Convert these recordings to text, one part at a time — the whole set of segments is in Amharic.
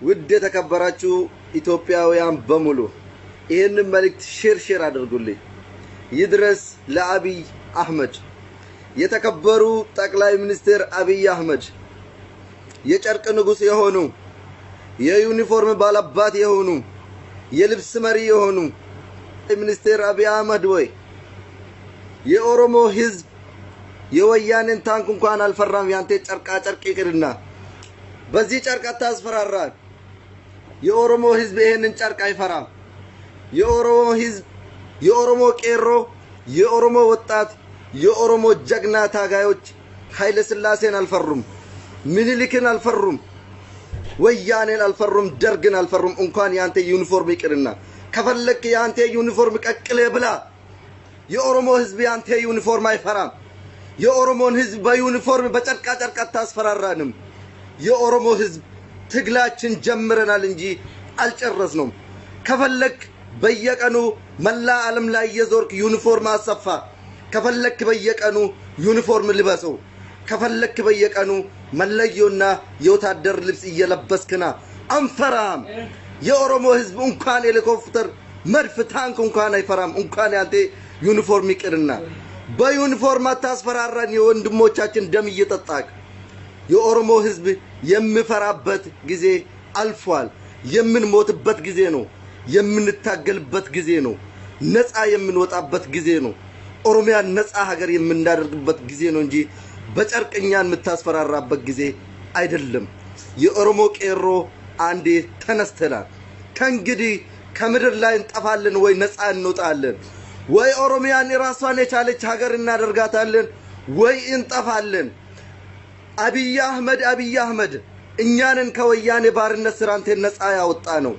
ውድ የተከበራችሁ ኢትዮጵያውያን በሙሉ ይሄንን መልእክት ሼር አድርጉልኝ። ይድረስ ለአብይ አህመድ። የተከበሩ ጠቅላይ ሚኒስትር አብይ አህመድ የጨርቅ ንጉስ የሆኑ የዩኒፎርም ባለባት የሆኑ የልብስ መሪ የሆኑ ሚኒስትር አብይ አህመድ ወይ የኦሮሞ ህዝብ የወያኔን ታንክ እንኳን አልፈራም። ያንተ ጨርቃ ጨርቅ ይቅርና በዚህ ጨርቅ አታስፈራራን። የኦሮሞ ህዝብ ይሄንን ጨርቅ አይፈራም። የኦሮሞ ህዝብ የኦሮሞ ቄሮ የኦሮሞ ወጣት የኦሮሞ ጀግና ታጋዮች ኃይለ ሥላሴን አልፈሩም፣ ምኒልክን አልፈሩም፣ ወያኔን አልፈሩም፣ ደርግን አልፈሩም። እንኳን ያንተ ዩኒፎርም ይቅርና ከፈለክ ያንተ ዩኒፎርም ቀቅለ ብላ። የኦሮሞ ህዝብ ያንተ ዩኒፎርም አይፈራም። የኦሮሞን ህዝብ በዩኒፎርም በጨርቃ ጨርቅ አታስፈራራንም። የኦሮሞ ህዝብ ትግላችን ጀምረናል እንጂ አልጨረስንም። ከፈለክ በየቀኑ መላ ዓለም ላይ የዞርክ ዩኒፎርም አሰፋ። ከፈለክ በየቀኑ ዩኒፎርም ልበሰው። ከፈለክ በየቀኑ መለዮና የወታደር ልብስ እየለበስክና አንፈራም። የኦሮሞ ህዝብ እንኳን ሄሊኮፕተር መድፍ ታንክ እንኳን አይፈራም። እንኳን ያንተ ዩኒፎርም ይቅርና በዩኒፎርም አታስፈራራን። የወንድሞቻችን ደም እየጠጣክ የኦሮሞ ህዝብ የሚፈራበት ጊዜ አልፏል። የምንሞትበት ጊዜ ነው። የምንታገልበት ጊዜ ነው። ነፃ የምንወጣበት ጊዜ ነው። ኦሮሚያ ነፃ ሀገር የምናደርግበት ጊዜ ነው እንጂ በጨርቅኛን የምታስፈራራበት ጊዜ አይደለም። የኦሮሞ ቄሮ አንዴ ተነስተናል። ከእንግዲህ ከምድር ላይ እንጠፋለን ወይ ነፃ እንወጣለን ወይ ኦሮሚያን ራሷን የቻለች ሀገር እናደርጋታለን ወይ እንጠፋለን። አብይ አህመድ እኛንን ከወያኔ ባርነት ስር አንተ ነፃ ያወጣ ነው።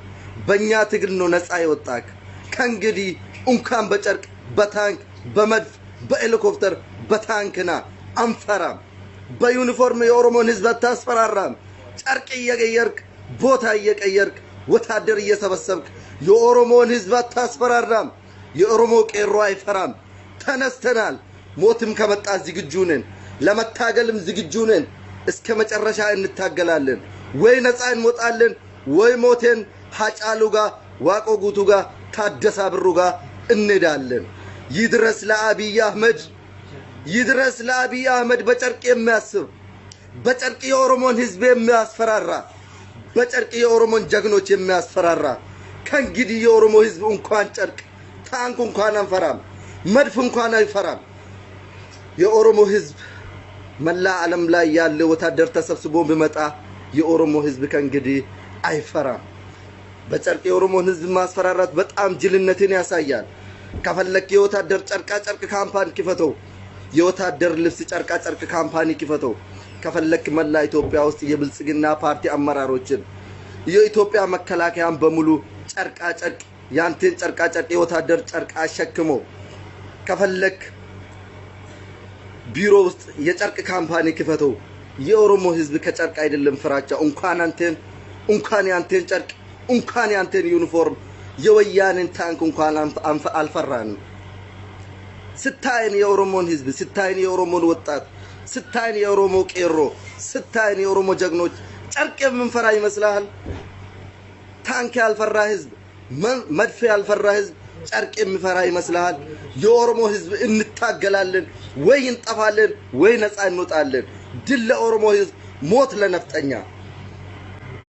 በእኛ ትግል ነው ነፃ ያወጣክ። ከእንግዲህ እንኳን በጨርቅ በታንክ በመድፍ በሄሊኮፕተር በታንክና አንፈራም። በዩኒፎርም የኦሮሞን ህዝብ አታስፈራራም። ጨርቅ እየቀየርክ ቦታ እየቀየርክ ወታደር እየሰበሰብክ የኦሮሞን ህዝብ አታስፈራራም። የኦሮሞ ቄሮ አይፈራም። ተነስተናል። ሞትም ከመጣ ዝግጁ ነን። ለመታገልም ዝግጁ ነን። እስከ መጨረሻ እንታገላለን። ወይ ነፃ እንወጣለን ወይ ሞቴን ሐጫሉ ጋር ዋቆ ጉቱ ጋር ታደሳ ብሩ ጋር እንሄዳለን። ይድረስ ለአብይ አህመድ። ይድረስ ለአብይ አህመድ። በጨርቅ የሚያስብ በጨርቅ የኦሮሞን ህዝብ የሚያስፈራራ በጨርቅ የኦሮሞን ጀግኖች የሚያስፈራራ ከእንግዲህ የኦሮሞ ህዝብ እንኳን ጨርቅ ታንክ እንኳን አንፈራም። መድፍ እንኳን አይፈራም። የኦሮሞ ህዝብ መላ ዓለም ላይ ያለ ወታደር ተሰብስቦ ቢመጣ የኦሮሞ ህዝብ ከእንግዲህ አይፈራም። በጨርቅ የኦሮሞን ህዝብ ማስፈራራት በጣም ጅልነትን ያሳያል። ከፈለክ የወታደር ጨርቃ ጨርቅ ካምፓኒ ክፈተው። የወታደር ልብስ ጨርቃ ጨርቅ ካምፓኒ ክፈተው። ከፈለክ መላ ኢትዮጵያ ውስጥ የብልጽግና ፓርቲ አመራሮችን የኢትዮጵያ መከላከያን በሙሉ ጨርቃ ጨርቅ ያንተን ጨርቃ ጨርቅ የወታደር ጨርቅ አሸክሞ ከፈለክ ቢሮ ውስጥ የጨርቅ ካምፓኒ ክፈተው። የኦሮሞ ህዝብ ከጨርቅ አይደለም ፍራቻው። እንኳን ያንተን ጨርቅ እንኳን ያንተን ዩኒፎርም የወያኔን ታንክ እንኳን አልፈራን። ስታይን የኦሮሞን ህዝብ ስታይን የኦሮሞን ወጣት ስታይን የኦሮሞ ቄሮ ስታይን የኦሮሞ ጀግኖች ጨርቅ የምንፈራ ይመስላል? ታንክ ያልፈራ ህዝብ መድፍ ያልፈራ ህዝብ ጨርቅ የሚፈራ ይመስላል? የኦሮሞ ህዝብ እንታገላለን ወይ እንጠፋለን ወይ ነፃ እንወጣለን። ድል ለኦሮሞ ህዝብ፣ ሞት ለነፍጠኛ።